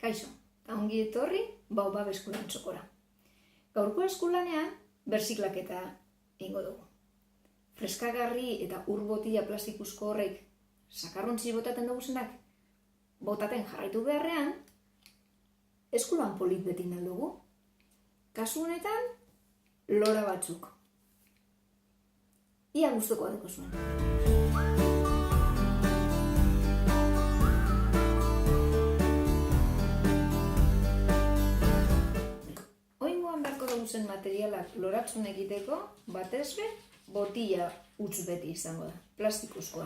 Kaixo, eta ongi etorri Baobab eskulan txokora. Gaurko eskulanean berziklaketa egingo dugu. Freskagarri eta ur botila plastikuzko horrek sakarrontzi botaten duguzenak botaten jarraitu beharrean, eskulan polit beti dugu. Kasu honetan, lora batzuk. Ia gustuko dugu zuen. Zen materialak loratzen egiteko, batez be, botila huts beti izango da, plastikuzkoa.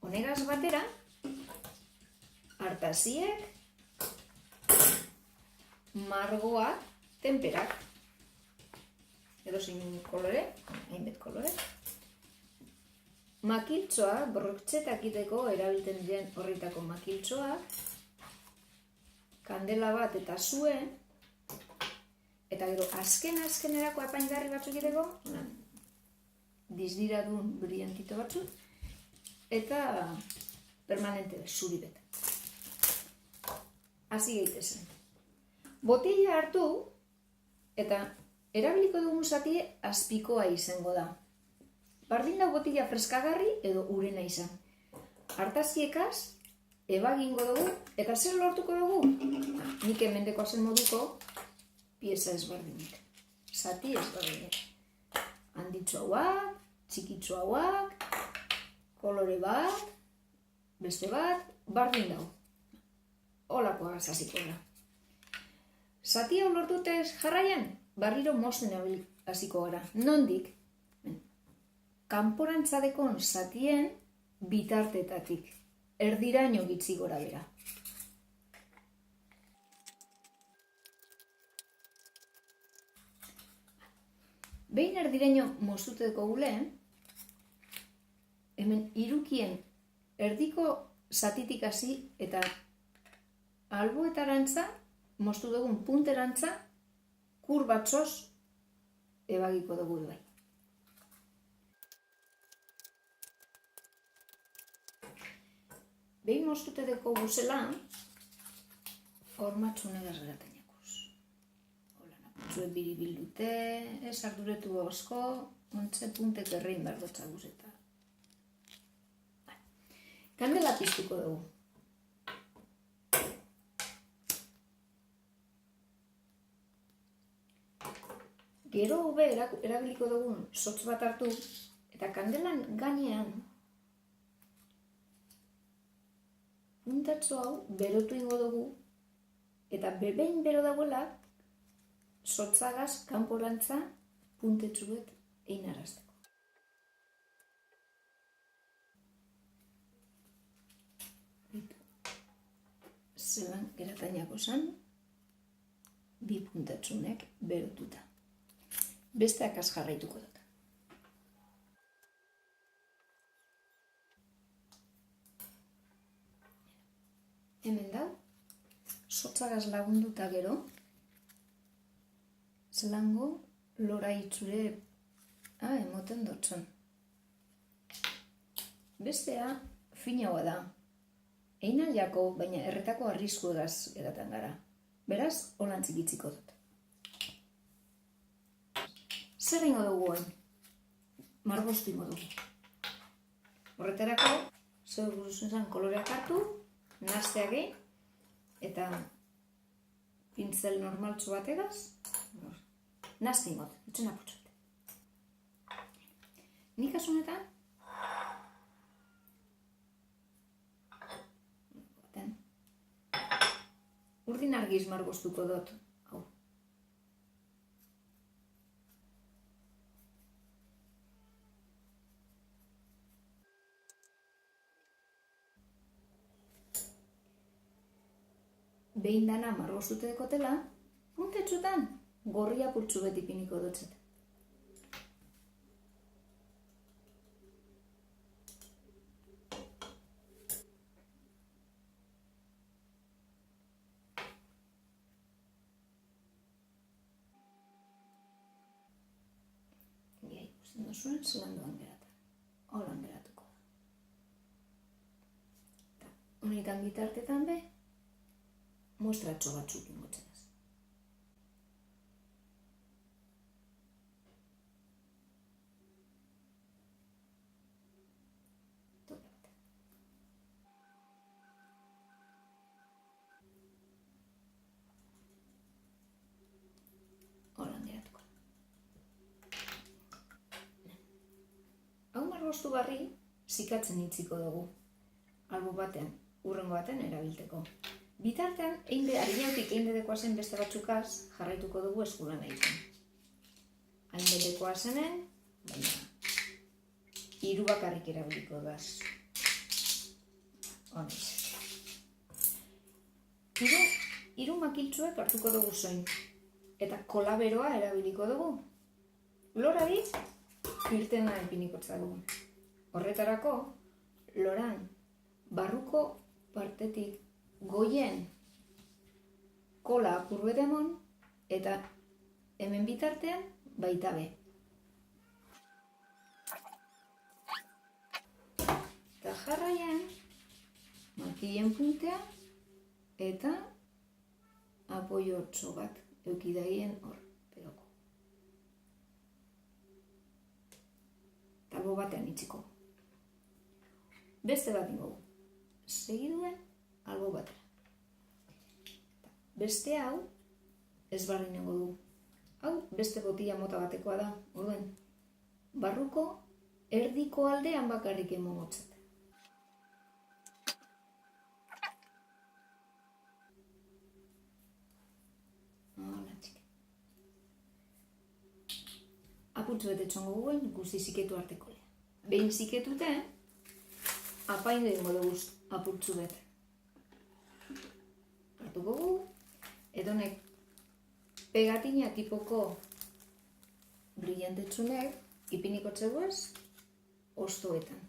Honegaz batera, artaziek, margoak, temperak, edo zein kolore, hainbet kolore, makiltzoa, broktzetak iteko erabiltzen diren horritako makiltzoak, kandela bat eta zue, eta gero azkenerako apaingarri batzuk egiteko, dizdiradun brillantito batzuk, eta permanente zuri bet. Hasi gaitezen. Botila hartu, eta erabiliko dugun zatie azpikoa izango da. Bardin da botila freskagarri edo urena izan. Artaziekaz, ebagingo dugu, eta zer lortuko dugu? Nik hemendekoa zen moduko, pieza ezberdinik, zati ezberdinik. Handitxo hauak, txikitxo hauak, kolore bat, beste bat, bardin dau. Holakoa hasiko da. Zati hau lortutez jarraian, barriro mozten hasiko gara. Nondik? Kanporantzadekon zatien bitartetatik. Erdiraino gitzi gora bera. Behin erdiraino moztuteko gule, hemen irukien erdiko zatitik hasi eta alboetarantza, moztu dugun punterantza, kur batzoz ebagiko dugu bai. Behin moztuteko guzela, hormatzune gazgeraten. Zuek biribildute, ez arduretu osko, ontze puntek errein behar dutza guzeta. Kandela piztuko dugu. Gero hobe erabiliko dugun sotz bat hartu, eta kandelan gainean puntatxo hau berotu ingo dugu, eta bebein bero dagoela, sotzagaz kanporantza puntetsuet einarazteko. Zelan geratainako zen, bi puntetsunek berotuta. Besteak az jarraituko dut. Hemen da, sotzagaz lagunduta gero, zelango lora itzure emoten dotzen. Bestea finaua da. Einaliako, baina erretako arrisku egaz edaten gara. Beraz, holantzik itziko dut. Zer ingo dugu hain? Margoztu ingo dugu. Horretarako, zer guztun zen koloreak hartu, nazteak egin, eta pintzel normaltzu bat egaz, nazte ingot, itxen aputxote. Nik asunetan, urdin argiz margoztuko dut, hau. Behin dana margoztute dekotela, puntetxutan, gorria purtsu beti piniko dutzet. Ia ikusten duzuen, zelan doan geratan. Holan geratuko da. Honetan bitartetan be, muestratxo batzuk ingotzenaz. Horan geratuko. Hau margostu barri, zikatzen itziko dugu. Albo batean, urrengo baten erabilteko. Bitartean, harinautik dekoazen beste batzukaz jarraituko dugu eskulan egiten. Hainbetekoa zenen, baina 3 bakarrik erabiliko daz. Honez. 3 makiltzuek hartuko dugu zoin. Eta kolaberoa erabiliko dugu. Lorari, irtena ipiniko dugu. Horretarako, loran, barruko partetik goien kola apur demon eta hemen bitartean baita be. Eta jarraian makillen puntea eta apoio bat eukidagien hor pedoko. Talbo batean itziko. Beste bat ingo. Segiduen albo batera. Beste hau ezberdin nengo du. Hau beste botila mota batekoa da. Orduen, barruko erdiko aldean bakarrik emomotzat. Hola, txike. Apurtzu bete txongo guen, guzti ziketu arteko lea. Behin ziketute, apaindu ingo dugu apurtzu bete. Hartuko gu, edonek pegatina tipoko brillantetsunek ipiniko txeguaz ostoetan.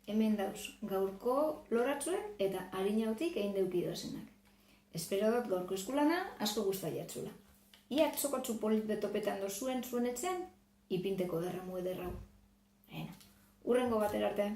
Hemen dauz gaurko loratzuek eta harinautik egin deukidozenak. Espero dut gaurko eskulana asko gustaiatzula. Ia txokotzu polit betopetan dozuen zuen etxean, ipinteko derramu ederrau. Urrengo batera arte.